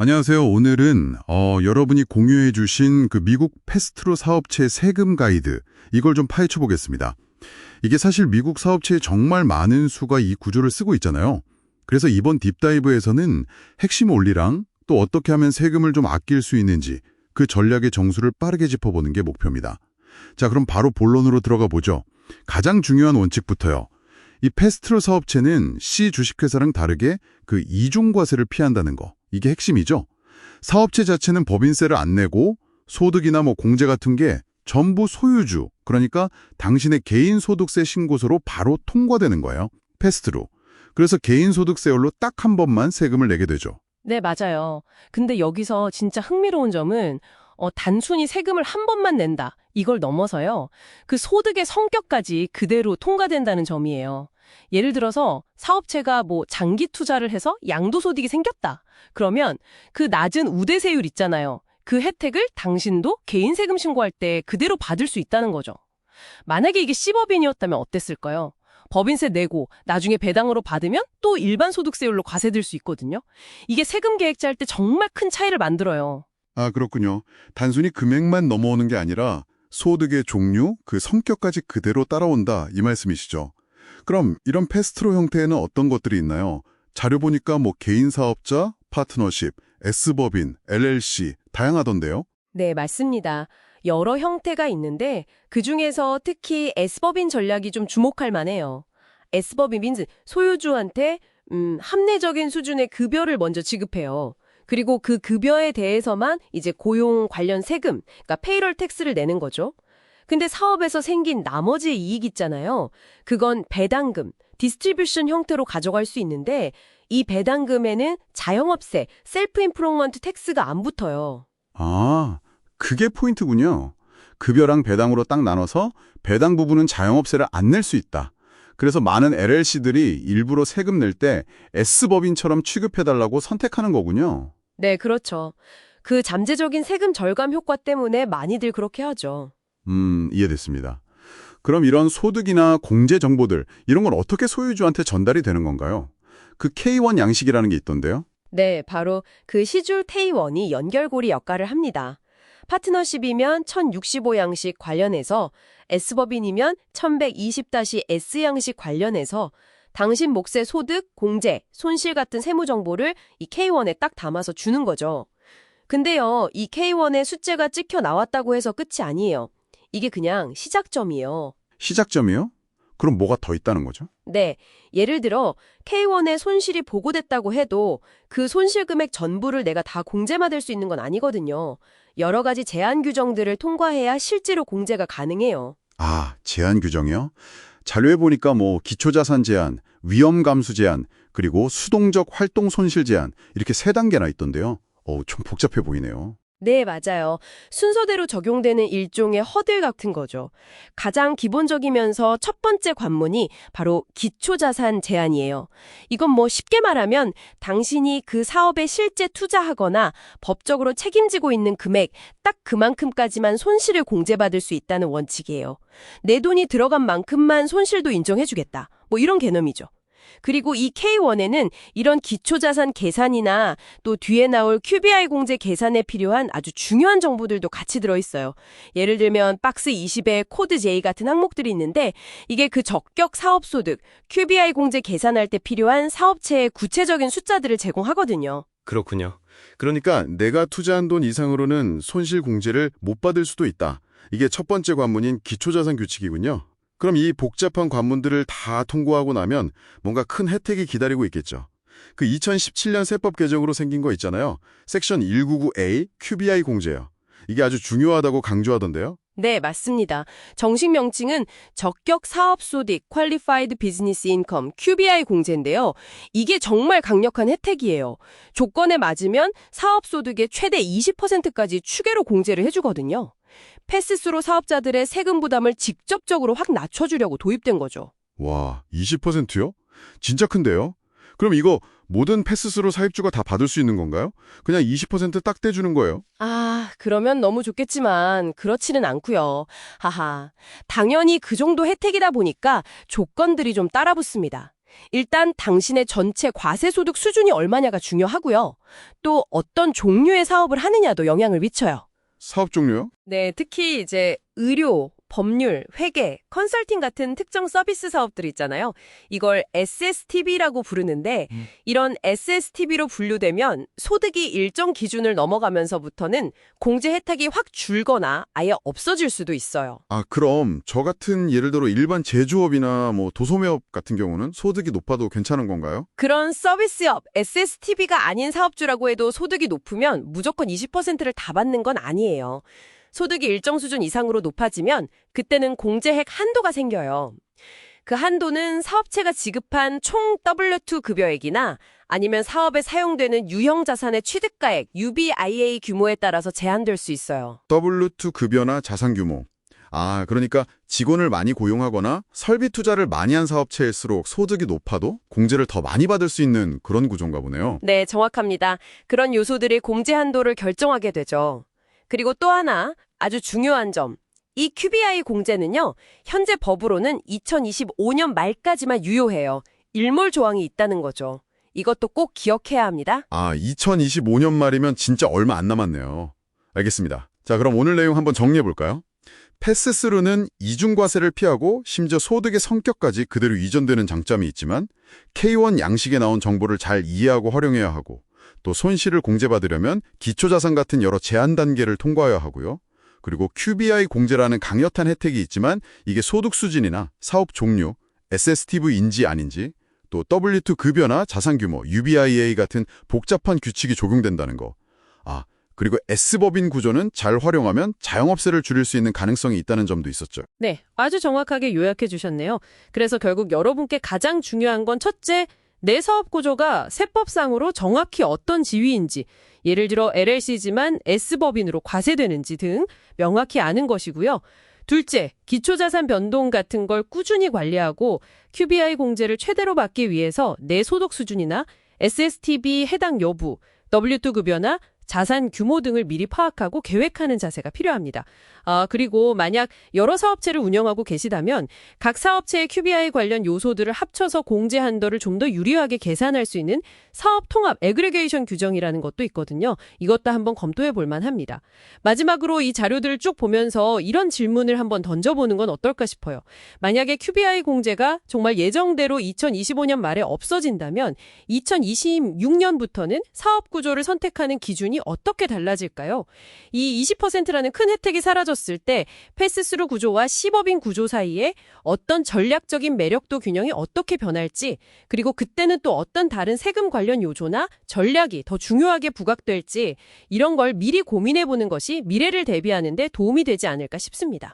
안녕하세요. 오늘은 여러분이 공유해 주신 그 미국 패스트로 사업체 세금 가이드 이걸 좀 파헤쳐 보겠습니다. 이게 사실 미국 사업체에 정말 많은 수가 이 구조를 쓰고 있잖아요. 그래서 이번 딥다이브에서는 핵심 원리랑 또 어떻게 하면 세금을 좀 아낄 수 있는지 그 전략의 정수를 빠르게 짚어보는 게 목표입니다. 자, 그럼 바로 본론으로 들어가 보죠. 가장 중요한 원칙부터요. 이 패스트로 사업체는 C 주식회사랑 다르게 그 이중과세를 피한다는 거. 이게 핵심이죠. 사업체 자체는 법인세를 안 내고 소득이나 공제 같은 게 전부 소유주, 그러니까 당신의 개인소득세 신고서로 바로 통과되는 거예요. 패스트로. 그래서 개인소득세율로 딱 한 번만 세금을 내게 되죠. 네, 맞아요. 근데 여기서 진짜 흥미로운 점은 단순히 세금을 한 번만 낸다. 이걸 넘어서요. 그 소득의 성격까지 그대로 통과된다는 점이에요. 예를 들어서 사업체가 장기 투자를 해서 양도소득이 생겼다. 그러면 그 낮은 우대세율 있잖아요. 그 혜택을 당신도 개인 세금 신고할 때 그대로 받을 수 있다는 거죠. 만약에 이게 C법인이었다면 어땠을까요? 법인세 내고 나중에 배당으로 받으면 또 일반 소득세율로 과세될 수 있거든요. 이게 세금 계획 짤 때 정말 큰 차이를 만들어요. 아, 그렇군요. 단순히 금액만 넘어오는 게 아니라 소득의 종류, 그 성격까지 그대로 따라온다 이 말씀이시죠. 그럼 이런 패스트로 형태에는 어떤 것들이 있나요? 자료 보니까 개인 사업자, 파트너십, S법인, LLC 다양하던데요? 네, 맞습니다. 여러 형태가 있는데 그중에서 특히 S법인 전략이 좀 주목할 만해요. S법인은 소유주한테 합리적인 수준의 급여를 먼저 지급해요. 그리고 그 급여에 대해서만 이제 고용 관련 세금, 그러니까 페이롤 텍스를 내는 거죠. 근데 사업에서 생긴 나머지 이익 있잖아요. 그건 배당금, 디스트리뷰션 형태로 가져갈 수 있는데 이 배당금에는 자영업세, 셀프 임프로먼트 텍스가 안 붙어요. 아, 그게 포인트군요. 급여랑 배당으로 딱 나눠서 배당 부분은 자영업세를 안 낼 수 있다. 그래서 많은 LLC들이 일부러 세금 낼 때 S법인처럼 취급해달라고 선택하는 거군요. 네, 그렇죠. 그 잠재적인 세금 절감 효과 때문에 많이들 그렇게 하죠. 이해됐습니다. 그럼 이런 소득이나 공제 정보들, 이런 건 어떻게 소유주한테 전달이 되는 건가요? 그 K1 양식이라는 게 있던데요? 네, 바로 그 시줄 K1이 연결고리 역할을 합니다. 파트너십이면 1065 양식 관련해서, S법인이면 1120-S 양식 관련해서 당신 몫의 소득, 공제, 손실 같은 세무 정보를 이 K1에 딱 담아서 주는 거죠. 근데요, 이 K1의 숫자가 찍혀 나왔다고 해서 끝이 아니에요. 이게 그냥 시작점이에요. 시작점이요? 그럼 뭐가 더 있다는 거죠? 네, 예를 들어 K1의 손실이 보고됐다고 해도 그 손실 금액 전부를 내가 다 공제받을 수 있는 건 아니거든요. 여러 가지 제한 규정들을 통과해야 실제로 공제가 가능해요. 아, 제한 규정이요? 자료에 보니까 기초자산 제한, 위험 감수 제한, 그리고 수동적 활동 손실 제한 이렇게 세 단계나 있던데요. 좀 복잡해 보이네요. 네, 맞아요. 순서대로 적용되는 일종의 허들 같은 거죠. 가장 기본적이면서 첫 번째 관문이 바로 기초자산 제한이에요. 이건 쉽게 말하면 당신이 그 사업에 실제 투자하거나 법적으로 책임지고 있는 금액 딱 그만큼까지만 손실을 공제받을 수 있다는 원칙이에요. 내 돈이 들어간 만큼만 손실도 인정해주겠다. 이런 개념이죠. 그리고 이 K1에는 이런 기초자산 계산이나 또 뒤에 나올 QBI 공제 계산에 필요한 아주 중요한 정보들도 같이 들어있어요. 예를 들면 박스 20에 코드 J 같은 항목들이 있는데 이게 그 적격 사업소득, QBI 공제 계산할 때 필요한 사업체의 구체적인 숫자들을 제공하거든요. 그렇군요. 그러니까 내가 투자한 돈 이상으로는 손실 공제를 못 받을 수도 있다. 이게 첫 번째 관문인 기초자산 규칙이군요. 그럼 이 복잡한 관문들을 다 통과하고 나면 뭔가 큰 혜택이 기다리고 있겠죠. 그 2017년 세법 개정으로 생긴 거 있잖아요. 섹션 199A QBI 공제요. 이게 아주 중요하다고 강조하던데요. 네, 맞습니다. 정식 명칭은 적격 사업소득 Qualified Business Income QBI 공제인데요. 이게 정말 강력한 혜택이에요. 조건에 맞으면 사업소득의 최대 20%까지 추계로 공제를 해주거든요. 패스스루 사업자들의 세금 부담을 직접적으로 확 낮춰주려고 도입된 거죠. 와, 20%요? 진짜 큰데요? 그럼 이거 모든 패스스루 사입주가 다 받을 수 있는 건가요? 그냥 20%딱 떼주는 거예요? 그러면 너무 좋겠지만 그렇지는 않고요. 하하. 당연히 그 정도 혜택이다 보니까 조건들이 좀 따라붙습니다. 일단 당신의 전체 과세소득 수준이 얼마냐가 중요하고요. 또 어떤 종류의 사업을 하느냐도 영향을 미쳐요. 사업 종류요? 네, 특히 이제 의료, 법률, 회계, 컨설팅 같은 특정 서비스 사업들 있잖아요. 이걸 SSTB라고 부르는데 이런 SSTB로 분류되면 소득이 일정 기준을 넘어가면서부터는 공제 혜택이 확 줄거나 아예 없어질 수도 있어요. 아, 그럼 저 같은 예를 들어 일반 제조업이나 뭐 도소매업 같은 경우는 소득이 높아도 괜찮은 건가요? 그런 서비스업, SSTB가 아닌 사업주라고 해도 소득이 높으면 무조건 20%를 다 받는 건 아니에요. 소득이 일정 수준 이상으로 높아지면 그때는 공제액 한도가 생겨요. 그 한도는 사업체가 지급한 총 W2 급여액이나 아니면 사업에 사용되는 유형 자산의 취득가액, UBIA 규모에 따라서 제한될 수 있어요. W2 급여나 자산 규모. 아, 그러니까 직원을 많이 고용하거나 설비 투자를 많이 한 사업체일수록 소득이 높아도 공제를 더 많이 받을 수 있는 그런 구조인가 보네요. 네, 정확합니다. 그런 요소들이 공제 한도를 결정하게 되죠. 그리고 또 하나 아주 중요한 점. 이 QBI 공제는요, 현재 법으로는 2025년 말까지만 유효해요. 일몰 조항이 있다는 거죠. 이것도 꼭 기억해야 합니다. 아, 2025년 말이면 진짜 얼마 안 남았네요. 알겠습니다. 자, 그럼 오늘 내용 한번 정리해 볼까요? 패스스루는 이중과세를 피하고 심지어 소득의 성격까지 그대로 이전되는 장점이 있지만 K1 양식에 나온 정보를 잘 이해하고 활용해야 하고 또 손실을 공제받으려면 기초자산 같은 여러 제한 단계를 통과해야 하고요. 그리고 QBI 공제라는 강력한 혜택이 있지만 이게 소득 수준이나 사업 종류, SSTV인지 아닌지, 또 W2 급여나 자산 규모, UBIA 같은 복잡한 규칙이 적용된다는 거. 아, 그리고 S법인 구조는 잘 활용하면 자영업세를 줄일 수 있는 가능성이 있다는 점도 있었죠. 네, 아주 정확하게 요약해 주셨네요. 그래서 결국 여러분께 가장 중요한 건 첫째, 내 사업 구조가 세법상으로 정확히 어떤 지위인지, 예를 들어 LLC지만 S법인으로 과세되는지 등 명확히 아는 것이고요. 둘째, 기초자산 변동 같은 걸 꾸준히 관리하고 QBI 공제를 최대로 받기 위해서 내 소득 수준이나 SSTB 해당 여부, W2 급여나 자산 규모 등을 미리 파악하고 계획하는 자세가 필요합니다. 그리고 만약 여러 사업체를 운영하고 계시다면 각 사업체의 QBI 관련 요소들을 합쳐서 공제 한도를 좀 더 유리하게 계산할 수 있는 사업 통합 애그리게이션 규정이라는 것도 있거든요. 이것도 한번 검토해 볼 만합니다. 마지막으로 이 자료들을 쭉 보면서 이런 질문을 한번 던져보는 건 어떨까 싶어요. 만약에 QBI 공제가 정말 예정대로 2025년 말에 없어진다면 2026년부터는 사업 구조를 선택하는 기준이 어떻게 달라질까요? 이 20%라는 큰 혜택이 사라졌을 때 패스스루 구조와 C법인 구조 사이에 어떤 전략적인 매력도 균형이 어떻게 변할지, 그리고 그때는 또 어떤 다른 세금 관련 요소나 전략이 더 중요하게 부각될지 이런 걸 미리 고민해보는 것이 미래를 대비하는 데 도움이 되지 않을까 싶습니다.